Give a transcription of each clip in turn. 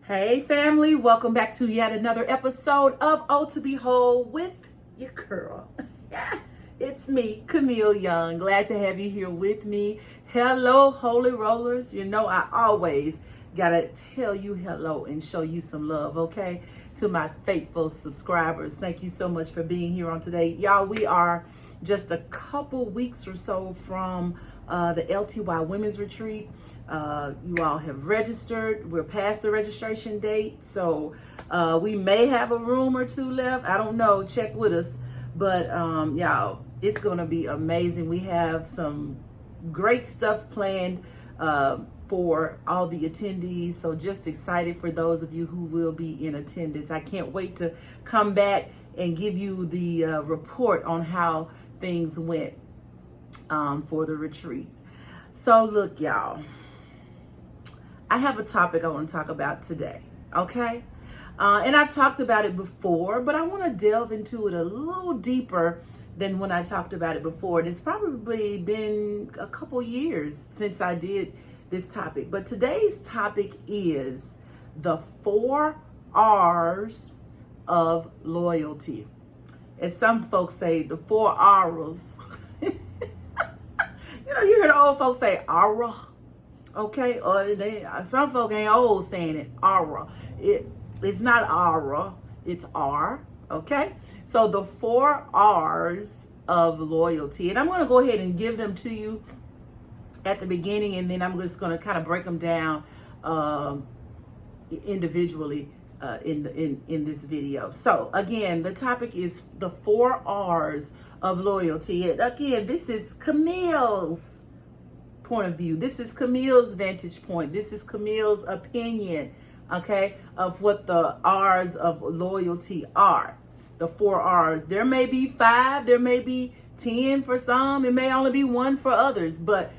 Hey family, welcome back to yet another episode of Ohtobewhole with your girl. It's me, Camille Young. Glad to have you here with me. Hello, holy rollers. You know I always gotta tell you hello and show you some love, okay? To my faithful subscribers, thank you so much for being here on today. Y'all, we are just a couple weeks or so from the LTY Women's Retreat. You all have registered. We're past the registration date, so we may have a room or two left. I don't know. Check with us. But y'all, it's gonna be amazing. We have some great stuff planned for all the attendees. So just excited for those of you who will be in attendance. I can't wait to come back and give you the report on how things went for the retreat. So look, y'all, I have a topic I want to talk about today, okay? And I've talked about it before, but I want to delve into it a little deeper than when I talked about it before. It's probably been a couple years since I did this topic, but today's topic is the 4 R's of loyalty. As some folks say, the 4 R's. You hear the old folks say aura, okay? Or some folk ain't old saying it, aura. It's not aura, it's R, okay? So the 4 R's of loyalty. And I'm going to go ahead and give them to you at the beginning, and then I'm just going to kind of break them down individually in this video. So again, the topic is the 4 R's of loyalty. And again, this is Camille's point of view. This is Camille's vantage point. This is Camille's opinion, okay, of what the R's of loyalty are. The 4 R's. There may be 5, there may be 10 for some, it may only be 1 for others, but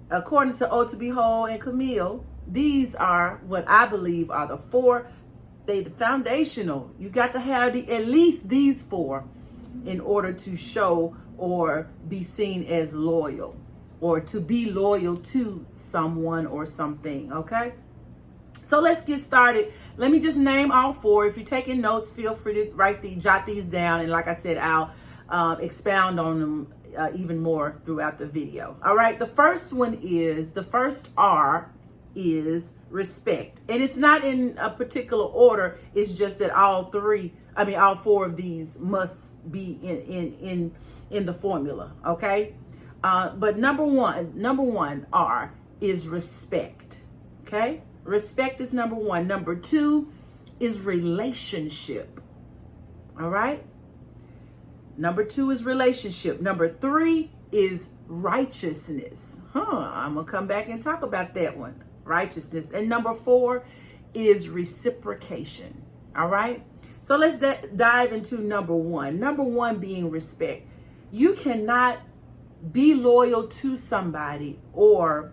according to Ohtobewhole and Camille, these are what I believe are the 4. They the foundational. You got to have at least these 4 in order to show or be seen as loyal, or to be loyal to someone or something, okay? So let's get started. Let me just name all 4. If you're taking notes, feel free to jot these down. And like I said, I'll expound on them even more throughout the video. All right, the first R is respect. And it's not in a particular order. It's just that all 4 of these must be in the formula, okay? But number one R is respect, okay? Respect is number 1. Number 2 is relationship, all right? Number 2 is relationship. Number 3 is righteousness. I'm going to come back and talk about that one, righteousness. And number 4 is reciprocation, all right? So let's dive into number 1. Number 1 being respect. You cannot be loyal to somebody or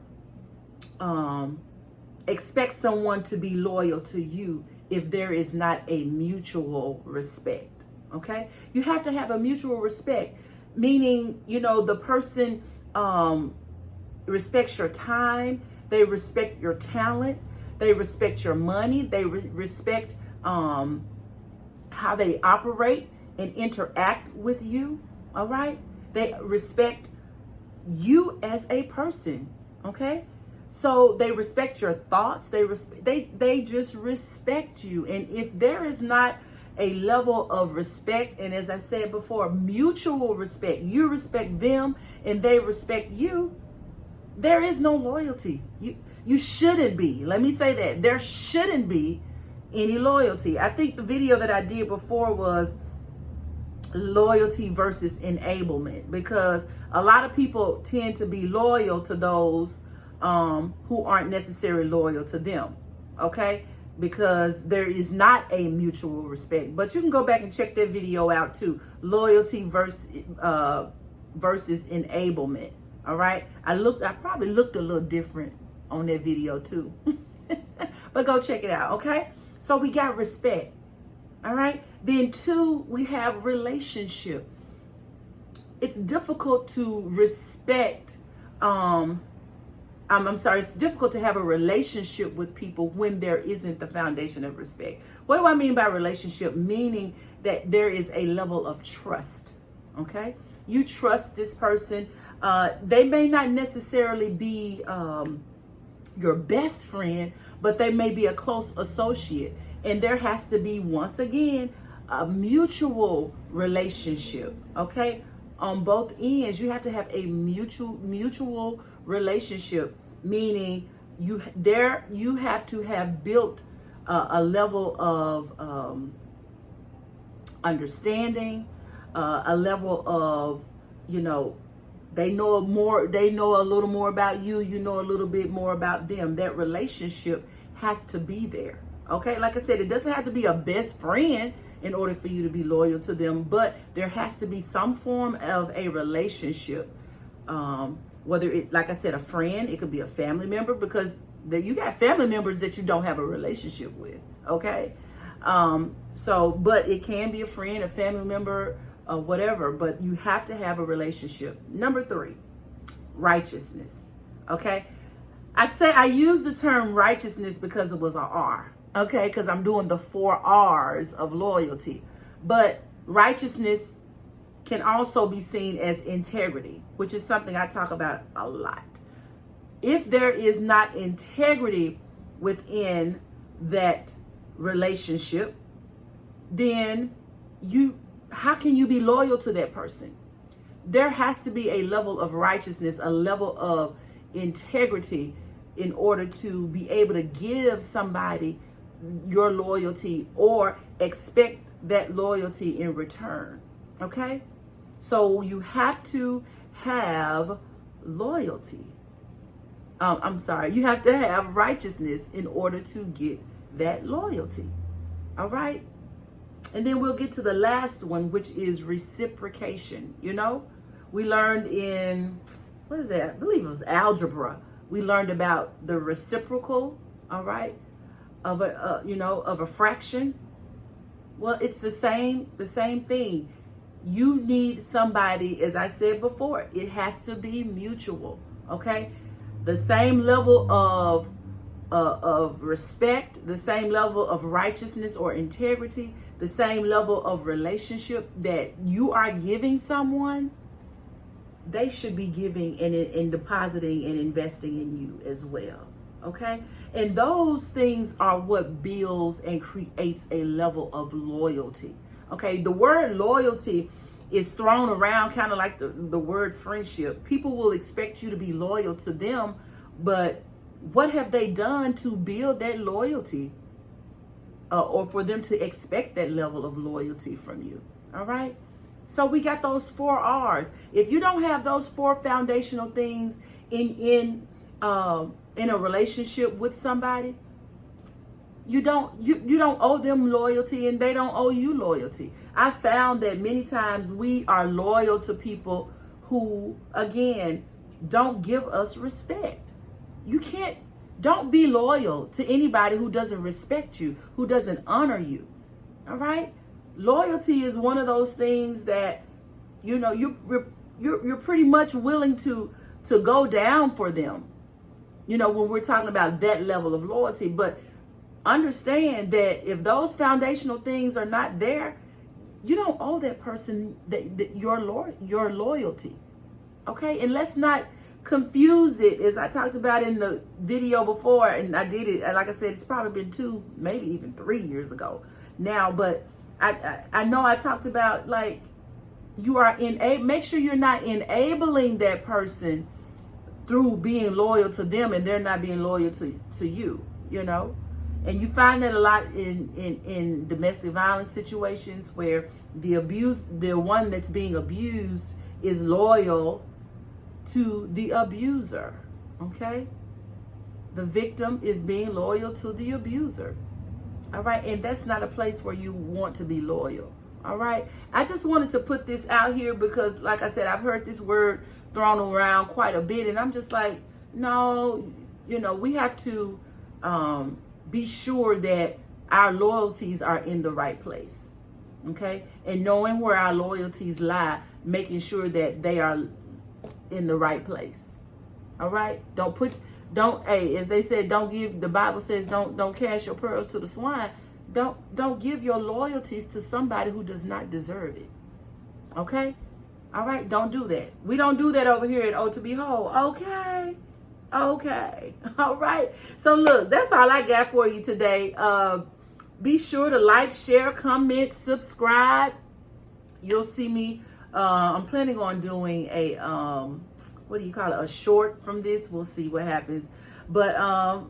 expect someone to be loyal to you if there is not a mutual respect, okay? You have to have a mutual respect, meaning, the person respects your time, they respect your talent, they respect your money, they respect how they operate and interact with you, all right? They respect you as a person, okay? So they respect your thoughts, they just respect you. And if there is not a level of respect, and as I said before, mutual respect, you respect them and they respect you, there is no loyalty. You shouldn't be. Let me say that. There shouldn't be any loyalty. I think the video that I did before was loyalty versus enablement, because a lot of people tend to be loyal to those who aren't necessarily loyal to them, okay? Because there is not a mutual respect. But you can go back and check that video out too. Loyalty versus enablement, all right? I probably looked a little different on that video too. But go check it out, okay? So we got respect, all right? Then 2, we have relationship. It's difficult to respect I'm sorry, it's difficult to have a relationship with people when there isn't the foundation of respect. What do I mean by relationship? Meaning that there is a level of trust, okay? You trust this person. They may not necessarily be your best friend, but they may be a close associate. And there has to be, once again, a mutual relationship, okay? On both ends, you have to have a mutual relationship, meaning you have to have built a level of understanding, a level of, they know a little more about you, you know a little bit more about them. That relationship has to be there. Okay, like I said, it doesn't have to be a best friend in order for you to be loyal to them, but there has to be some form of a relationship. Whether it, like I said, a friend, it could be a family member, because you got family members that you don't have a relationship with. Okay, but it can be a friend, a family member, whatever. But you have to have a relationship. Number 3, righteousness. Okay, I use the term righteousness because it was an R. Okay, because I'm doing the 4 R's of loyalty. But righteousness can also be seen as integrity, which is something I talk about a lot. If there is not integrity within that relationship, then how can you be loyal to that person? There has to be a level of righteousness, a level of integrity in order to be able to give somebody your loyalty or expect that loyalty in return. Okay? So you have to have loyalty. You have to have righteousness in order to get that loyalty. All right? And then we'll get to the last one, which is reciprocation. We learned in, what is that? I believe it was algebra. We learned about the reciprocal, all right, of a fraction. Well, it's the same thing. You need somebody, as I said before, it has to be mutual, okay? The same level of respect, the same level of righteousness or integrity, the same level of relationship that you are giving someone, they should be giving and depositing and investing in you as well, okay? And those things are what builds and creates a level of loyalty. Okay, the word loyalty is thrown around kind of like the word friendship. People will expect you to be loyal to them, but what have they done to build that loyalty or for them to expect that level of loyalty from you? All right, so we got those 4 R's. If you don't have those 4 foundational things in a relationship with somebody, you don't owe them loyalty and they don't owe you loyalty. I found that many times we are loyal to people who, again, don't give us respect. Don't be loyal to anybody who doesn't respect you, who doesn't honor you. All right? Loyalty is one of those things that, you're pretty much willing to go down for them, when we're talking about that level of loyalty. But understand that if those foundational things are not there, you don't owe that person your loyalty. Okay? And let's not confuse it, as I talked about in the video before, and I did it, like I said, it's probably been 2, maybe even 3 years ago now, but I know I talked about, like, make sure you're not enabling that person through being loyal to them and they're not being loyal to you, And you find that a lot in domestic violence situations where the one that's being abused is loyal to the abuser, okay? The victim is being loyal to the abuser, all right? And that's not a place where you want to be loyal, all right? I just wanted to put this out here because, like I said, I've heard this word thrown around quite a bit, and I'm just like, no, we have to be sure that our loyalties are in the right place, okay? And knowing where our loyalties lie, making sure that they are in the right place, all right? Don't put Don't, hey, as they said, don't give, the Bible says, don't cast your pearls to the swine. Don't give your loyalties to somebody who does not deserve it. Okay? All right, don't do that. We don't do that over here at ohtobewhole. Okay. Okay. All right. So look, that's all I got for you today. Be sure to like, share, comment, subscribe. You'll see me. I'm planning on doing a what do you call it? A short from this. We'll see what happens. But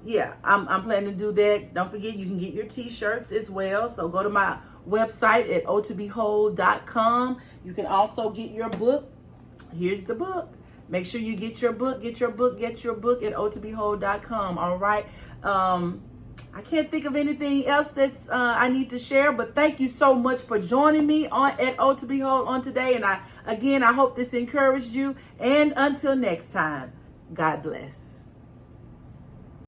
yeah, I'm planning to do that. Don't forget, you can get your t-shirts as well. So go to my website at ohtobewhole.com. You can also get your book. Here's the book. Make sure you get your book at ohtobewhole.com. All right. I can't think of anything else that's I need to share, but thank you so much for joining me at ohtobewhole on today. And I hope this encouraged you. And until next time, God bless.